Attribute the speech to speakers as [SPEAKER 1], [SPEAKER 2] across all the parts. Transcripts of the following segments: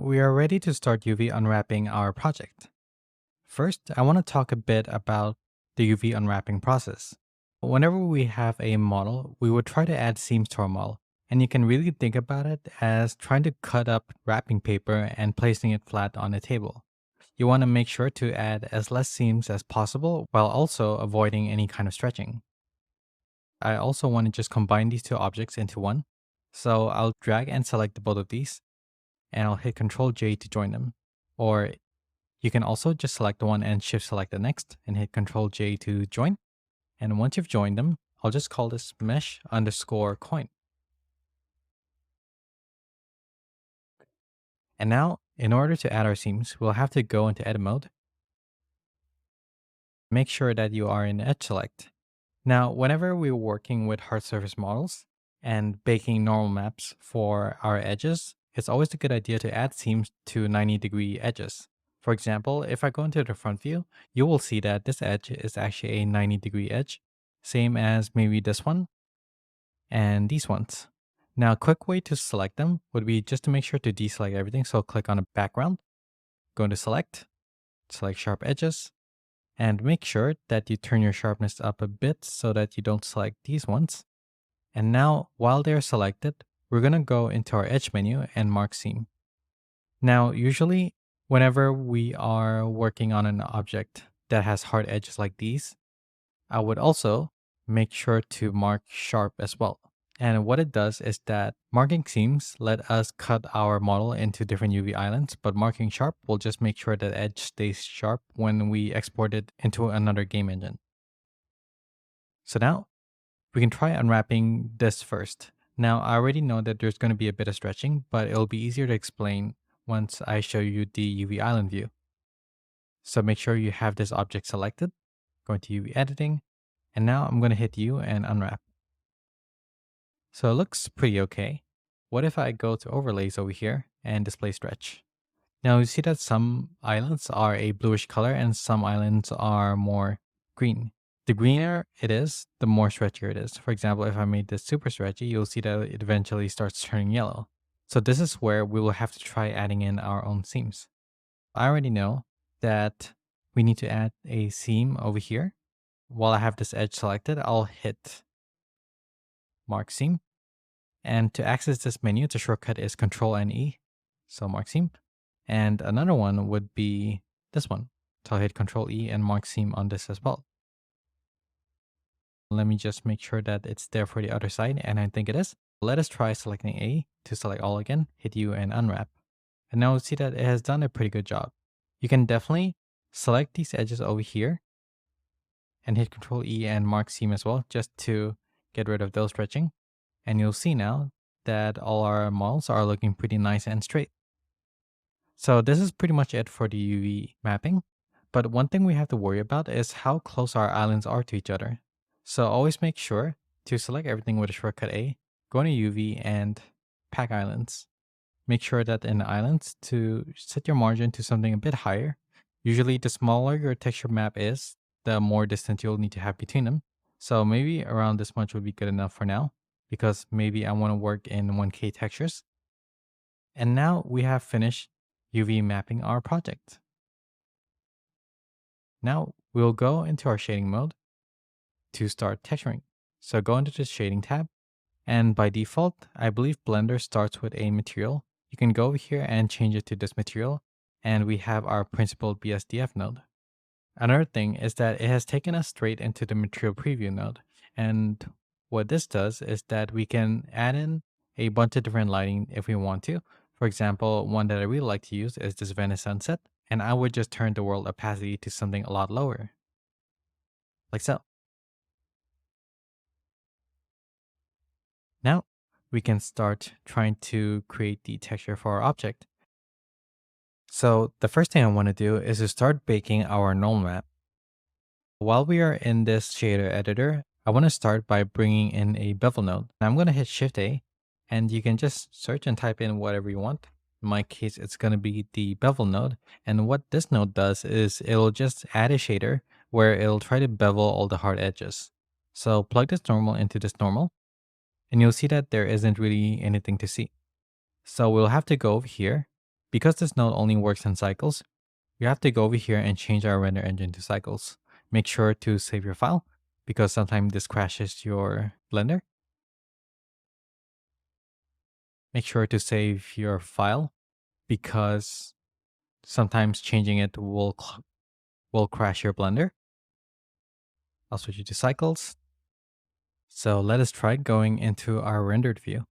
[SPEAKER 1] We are ready to start UV unwrapping our project. First, I want to talk a bit about the UV unwrapping process. Whenever we have a model, we would try to add seams to our model, and you can really think about it as trying to cut up wrapping paper and placing it flat on a table. You want to make sure to add as less seams as possible while also avoiding any kind of stretching. I also want to just combine these two objects into one. So I'll drag and select both of these, and I'll hit Ctrl J to join them. Or you can also just select the one and shift select the next and hit Ctrl J to join. And once you've joined them, I'll just call this mesh underscore coin. And now, in order to add our seams, we'll have to go into edit mode. Make sure that you are in edge select. Now, whenever we're working with hard surface models and baking normal maps for our edges, it's always a good idea to add seams to 90-degree edges. For example, if I go into the front view, you will see that this edge is actually a 90-degree edge, same as maybe this one and these ones. Now, a quick way to select them would be just to make sure to deselect everything. So click on a background, go into select sharp edges, and make sure that you turn your sharpness up a bit so that you don't select these ones. And now, while they're selected, we're going to go into our edge menu and mark seam. Now, usually, whenever we are working on an object that has hard edges like these, I would also make sure to mark sharp as well. And what it does is that marking seams let us cut our model into different UV islands, but marking sharp will just make sure that edge stays sharp when we export it into another game engine. So now we can try unwrapping this first. Now I already know that there's going to be a bit of stretching, but it'll be easier to explain once I show you the UV island view. So make sure you have this object selected, go into UV editing, and now I'm going to hit U and unwrap. So it looks pretty okay. What if I go to overlays over here and display stretch? Now you see that some islands are a bluish color and some islands are more green. The greener it is, the more stretchier it is. For example, if I made this super stretchy, you'll see that it eventually starts turning yellow. So this is where we will have to try adding in our own seams. I already know that we need to add a seam over here. While I have this edge selected, I'll hit mark seam. And to access this menu, the shortcut is Control and E. So mark seam. And another one would be this one. So I'll hit Control E and mark seam on this as well. Let me just make sure that it's there for the other side, and I think it is. Let us try selecting A to select all again, hit U and unwrap. And now see that it has done a pretty good job. You can definitely select these edges over here and hit Control E and mark seam as well, just to get rid of those stretching. And you'll see now that all our models are looking pretty nice and straight. So this is pretty much it for the UV mapping. But one thing we have to worry about is how close our islands are to each other. So always make sure to select everything with a shortcut A, go into UV and pack islands. Make sure that in the islands to set your margin to something a bit higher. Usually the smaller your texture map is, the more distance you'll need to have between them. So maybe around this much would be good enough for now, because maybe I want to work in 1K textures. And now we have finished UV mapping our project. Now we'll go into our shading mode to start texturing. So go into the shading tab, and by default, I believe Blender starts with a material. You can go over here and change it to this material, and we have our principled BSDF node. Another thing is that it has taken us straight into the material preview node. And what this does is that we can add in a bunch of different lighting if we want to. For example, one that I really like to use is this Venice sunset, and I would just turn the world opacity to something a lot lower, like so. Now we can start trying to create the texture for our object. So the first thing I want to do is to start baking our normal map. While we are in this shader editor, I want to start by bringing in a bevel node. I'm going to hit Shift A, and you can just search and type in whatever you want. In my case, it's going to be the bevel node. And what this node does is it'll just add a shader where it'll try to bevel all the hard edges. So plug this normal into this normal, and you'll see that there isn't really anything to see. So we'll have to go over here, Because this node only works in cycles, you have to go over here and change our render engine to cycles. Make sure to save your file because sometimes this crashes your Blender. Make sure to save your file because sometimes changing it will crash your Blender. I'll switch it to cycles. So let us try going into our rendered view.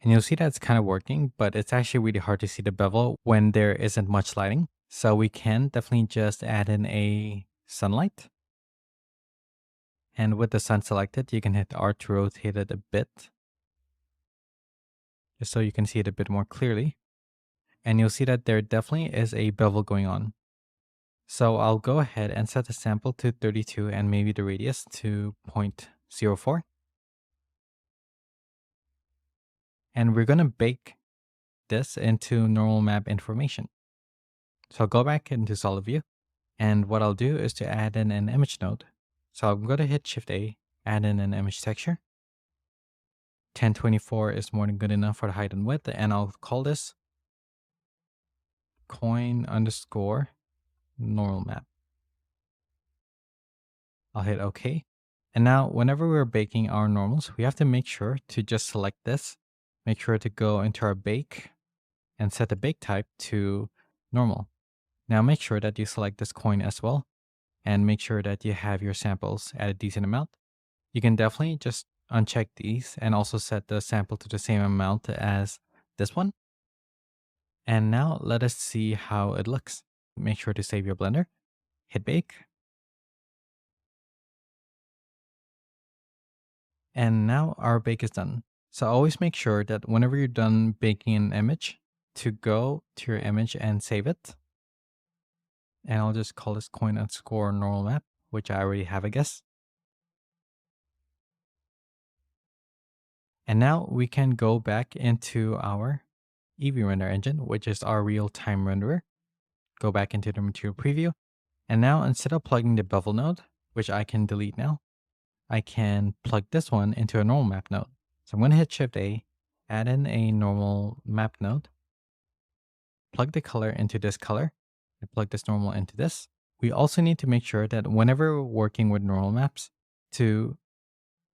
[SPEAKER 1] And you'll see that it's kind of working, but it's actually really hard to see the bevel when there isn't much lighting. So we can definitely just add in a sunlight. And with the sun selected, you can hit R to rotate it a bit, just so you can see it a bit more clearly. And you'll see that there definitely is a bevel going on. So I'll go ahead and set the sample to 32 and maybe the radius to 0.04. And we're going to bake this into normal map information. So I'll go back into Solid View. And what I'll do is to add in an image node. So I'm going to hit Shift A, add in an image texture. 1024 is more than good enough for the height and width. And I'll call this coin underscore normal map. I'll hit OK. And now whenever we're baking our normals, we have to make sure to just select this. Make sure to go into our bake and set the bake type to normal. Now make sure that you select this coin as well and make sure that you have your samples at a decent amount. You can definitely just uncheck these and also set the sample to the same amount as this one. And now let us see how it looks. Make sure to save your Blender, hit bake. And now our bake is done. So always make sure that whenever you're done baking an image, to go to your image and save it. And I'll just call this coin underscore normal map, which I already have, I guess. And now we can go back into our Eevee render engine, which is our real-time renderer. Go back into the material preview. And now instead of plugging the bevel node, which I can delete now, I can plug this one into a normal map node. So I'm going to hit Shift A, add in a normal map node, plug the color into this color, and plug this normal into this. We also need to make sure that whenever we're working with normal maps, to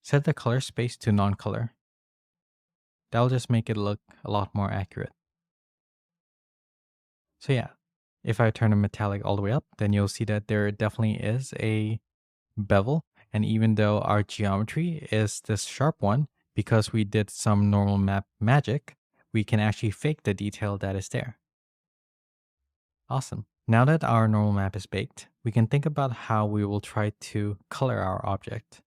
[SPEAKER 1] set the color space to non-color. That'll just make it look a lot more accurate. So yeah, if I turn the metallic all the way up, then you'll see that there definitely is a bevel. And even though our geometry is this sharp one, because we did some normal map magic, we can actually fake the detail that is there. Awesome. Now that our normal map is baked, we can think about how we will try to color our object.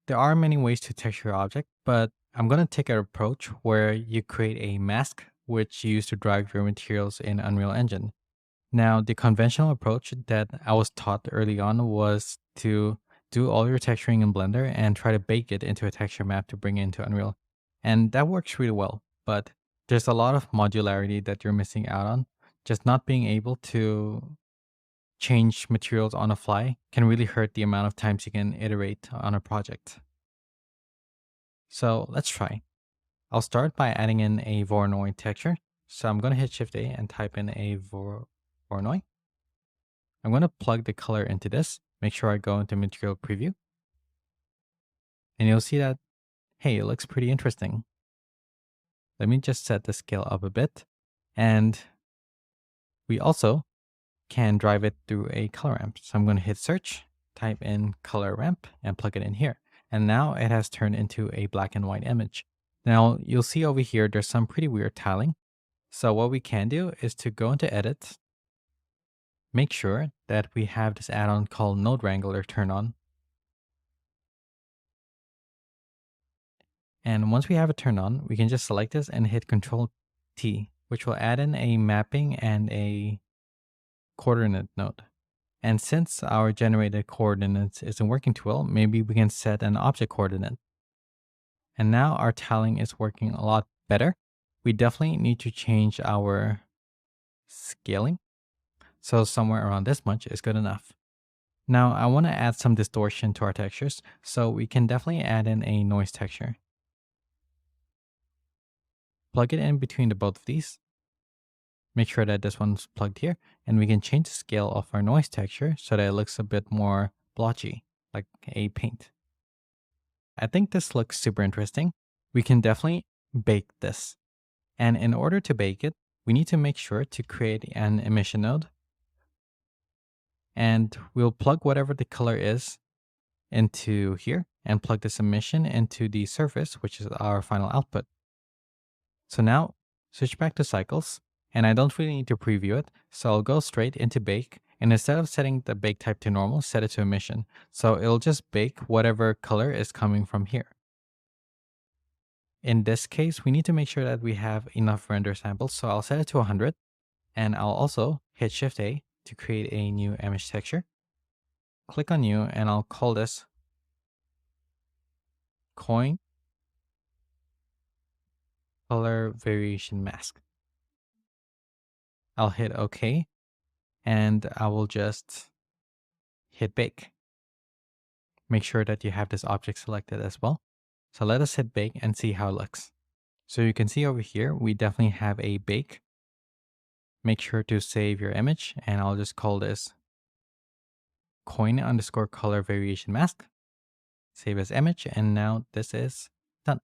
[SPEAKER 1] There are many ways to texture your object, but I'm going to take an approach where you create a mask which you use to drive your materials in Unreal Engine. Now, the conventional approach that I was taught early on was to do all your texturing in Blender and try to bake it into a texture map to bring it into Unreal. And that works really well, but there's a lot of modularity that you're missing out on. Just not being able to change materials on the fly can really hurt the amount of times you can iterate on a project. So let's try. I'll start by adding in a Voronoi texture. So I'm going to hit Shift A and type in a Voronoi. I'm going to plug the color into this. Make sure I go into Material Preview. And you'll see that, hey, it looks pretty interesting. Let me just set the scale up a bit. And we also can drive it through a color ramp. So I'm going to hit Search, type in Color Ramp, and plug it in here. And now it has turned into a black and white image. Now you'll see over here, there's some pretty weird tiling. So what we can do is to go into Edit, make sure that we have this add-on called Node Wrangler turned on. And once we have it turned on, we can just select this and hit Control T, which will add in a mapping and a coordinate node. And since our generated coordinates isn't working too well, maybe we can set an object coordinate. And now our tiling is working a lot better. We definitely need to change our scaling. So somewhere around this much is good enough. Now I want to add some distortion to our textures, so we can definitely add in a noise texture. Plug it in between the both of these. Make sure that this one's plugged here, and we can change the scale of our noise texture so that it looks a bit more blotchy, like a paint. I think this looks super interesting. We can definitely bake this. And in order to bake it, we need to make sure to create an emission node. And we'll plug whatever the color is into here and plug this emission into the surface, which is our final output. So now switch back to cycles, and I don't really need to preview it. So I'll go straight into bake, and instead of setting the bake type to normal, set it to emission. So it'll just bake whatever color is coming from here. In this case, we need to make sure that we have enough render samples. So I'll set it to 100, and I'll also hit Shift A to create a new image texture. Click on new, and I'll call this coin color variation mask. I'll hit OK, and I will just hit bake. Make sure that you have this object selected as well. So let us hit bake and see how it looks. So you can see over here, we definitely have a bake. Make sure to save your image, and I'll just call this coin underscore color variation mask. Save as image, and now this is done.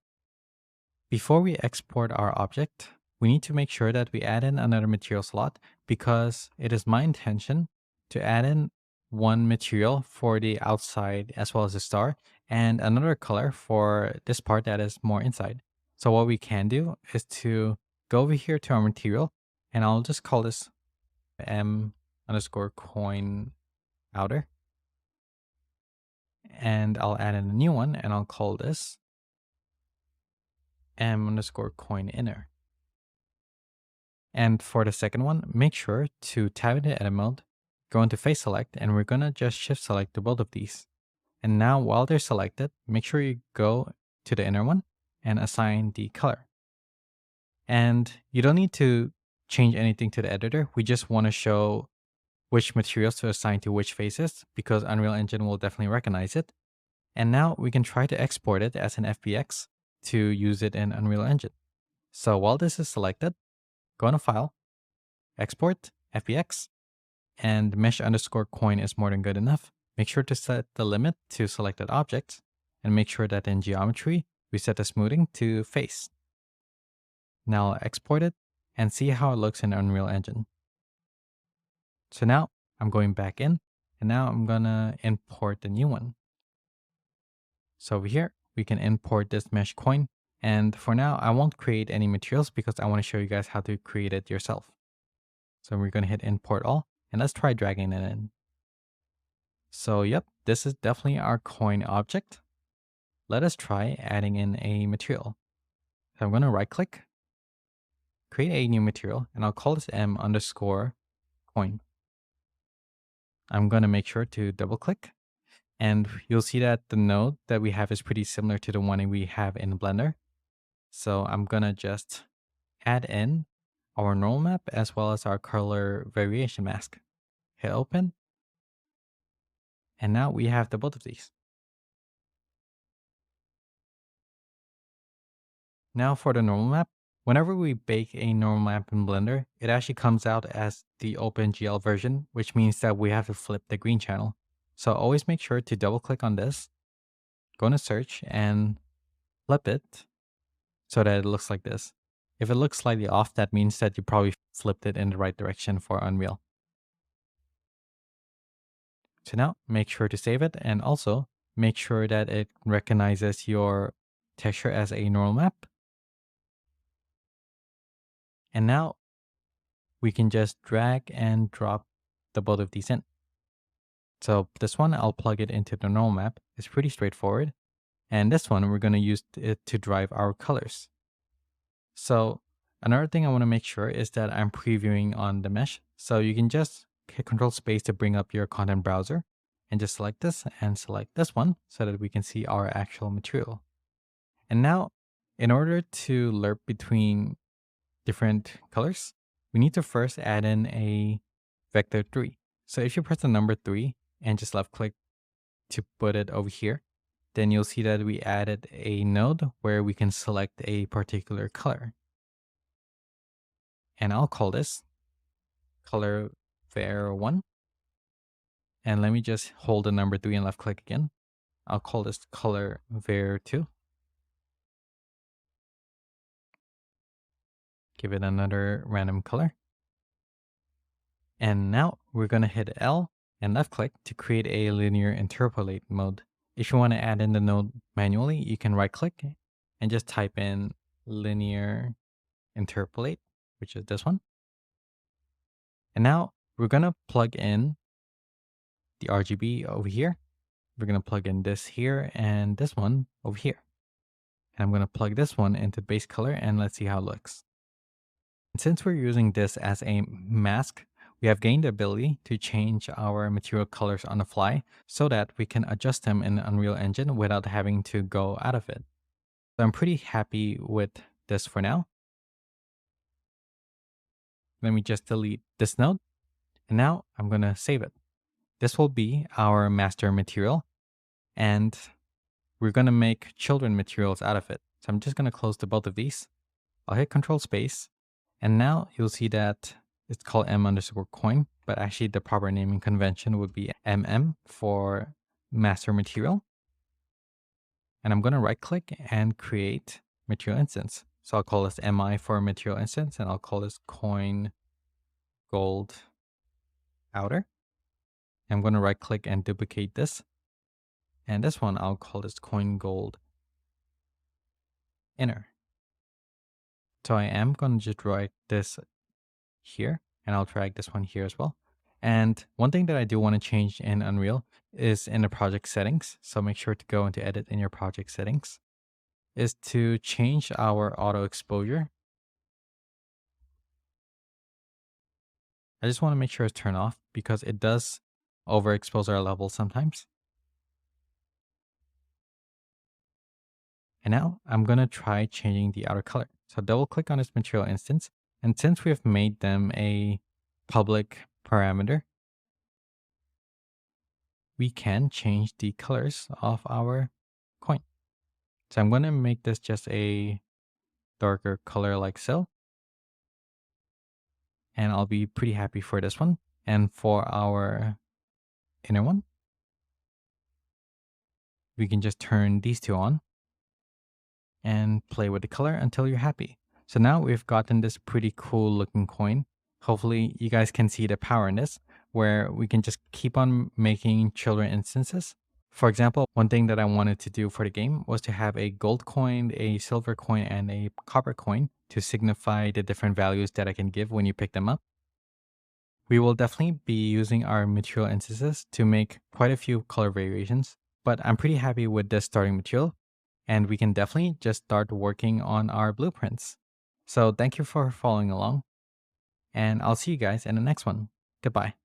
[SPEAKER 1] Before we export our object, we need to make sure that we add in another material slot, because it is my intention to add in one material for the outside as well as the star, and another color for this part that is more inside. So what we can do is to go over here to our material, and I'll just call this M underscore coin outer. And I'll add in a new one, and I'll call this M underscore coin inner. And for the second one, make sure to tab into edit mode, go into face select, and we're gonna just shift select to both of these. And now while they're selected, make sure you go to the inner one and assign the color. And you don't need to change anything to the editor. We just want to show which materials to assign to which faces, because Unreal Engine will definitely recognize it. And now we can try to export it as an FBX to use it in Unreal Engine. So while this is selected, go into File, Export, FBX, and mesh underscore coin is more than good enough. Make sure to set the limit to selected objects, and make sure that in geometry, we set the smoothing to face. Now I'll export it and see how it looks in Unreal Engine. So now I'm going back in, and now I'm gonna import the new one. So over here, we can import this mesh coin. And for now, I won't create any materials because I want to show you guys how to create it yourself. So we're going to hit import all, and let's try dragging it in. So yep, this is definitely our coin object. Let us try adding in a material. So I'm going to right click, create a new material, and I'll call this M underscore coin. I'm going to make sure to double click, and you'll see that the node that we have is pretty similar to the one we have in Blender. So I'm going to just add in our normal map as well as our color variation mask. Hit open. And now we have the both of these. Now for the normal map, whenever we bake a normal map in Blender, it actually comes out as the OpenGL version, which means that we have to flip the green channel. So always make sure to double click on this, go into search and flip it so that it looks like this. If it looks slightly off, that means that you probably flipped it in the right direction for Unreal. So now make sure to save it, and also make sure that it recognizes your texture as a normal map. And now we can just drag and drop the both of these in. So this one, I'll plug it into the normal map. It's pretty straightforward. And this one, we're going to use it to drive our colors. So another thing I want to make sure is that I'm previewing on the mesh. So you can just hit Control Space to bring up your content browser and just select this and select this one so that we can see our actual material. And now, in order to lerp between different colors, we need to first add in a vector 3. So if you press the number 3 and just left click to put it over here, then you'll see that we added a node where we can select a particular color. And I'll call this color var 1. And let me just hold the number 3 and left click again. I'll call this color var 2. Give it another random color. And now we're going to hit L and left click to create a linear interpolate mode. If you want to add in the node manually, you can right click and just type in linear interpolate, which is this one. And now we're going to plug in the RGB over here. We're going to plug in this here and this one over here. And I'm going to plug this one into base color and let's see how it looks. And since we're using this as a mask, we have gained the ability to change our material colors on the fly so that we can adjust them in Unreal Engine without having to go out of it. So I'm pretty happy with this for now. Let me just delete this node. And now I'm going to save it. This will be our master material. And we're going to make children materials out of it. So I'm just going to close the both of these. I'll hit Control Space. And now you'll see that it's called m_coin, but actually the proper naming convention would be for master material. And I'm going to right click and create material instance. So I'll call this mi for material instance, and I'll call this coin gold outer. I'm going to right click and duplicate this. And this one, I'll call this coin gold inner. So I am going to just write this here, and I'll drag this one here as well. And one thing that I do want to change in Unreal is in the project settings. So make sure to go into edit in your project settings, is to change our auto exposure. I just want to make sure it's turned off because it does overexpose our level sometimes. And now I'm going to try changing the outer color. So double click on this material instance. And since we have made them a public parameter, we can change the colors of our coin. So I'm going to make this just a darker color like so. And I'll be pretty happy for this one. And for our inner one, we can just turn these two on and play with the color until you're happy. So now we've gotten this pretty cool looking coin. Hopefully you guys can see the power in this, where we can just keep on making children instances. For example, one thing that I wanted to do for the game was to have a gold coin, a silver coin, and a copper coin to signify the different values that I can give when you pick them up. We will definitely be using our material instances to make quite a few color variations, but I'm pretty happy with this starting material, and we can definitely just start working on our blueprints. So thank you for following along, and I'll see you guys in the next one. Goodbye.